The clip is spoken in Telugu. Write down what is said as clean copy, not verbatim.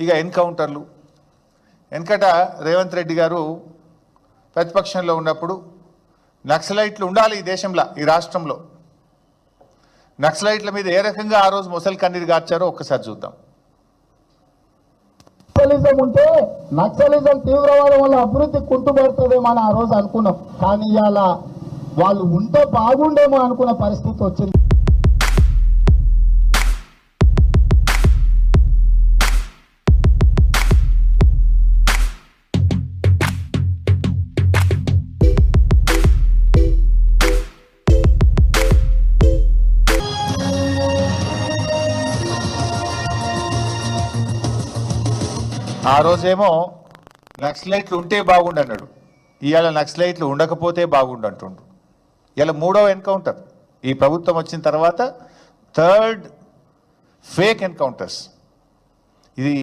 ఇక ఎన్కౌంటర్లు. వెనకట రేవంత్ రెడ్డి గారు ప్రతిపక్షంలో ఉన్నప్పుడు నక్సలైట్లు ఉండాలి ఈ దేశంలో, ఈ రాష్ట్రంలో. నక్సలైట్ల మీద ఏ రకంగా ఆ రోజు మొసలి కన్నీరు గార్చారో ఒక్కసారి చూద్దాం. నక్సలిజం ఉంటే నక్సలిజం తీవ్రవాదం వల్ల అభివృద్ధి కుంటుపడుతుందేమో అని ఆ రోజు అనుకున్నాం. కానీ ఇవాళ వాళ్ళు ఉంటే బాగుండేమో అనుకున్న పరిస్థితి వచ్చింది. ఆ రోజేమో నక్సలైట్లు ఉంటే బాగుండు అన్నాడు, ఇవాళ నక్సలైట్లు ఉండకపోతే బాగుండు అంటుండు. ఇలా 3వ ఎన్కౌంటర్ ఈ ప్రభుత్వం వచ్చిన తర్వాత, 3rd ఫేక్ ఎన్కౌంటర్స్. ఇది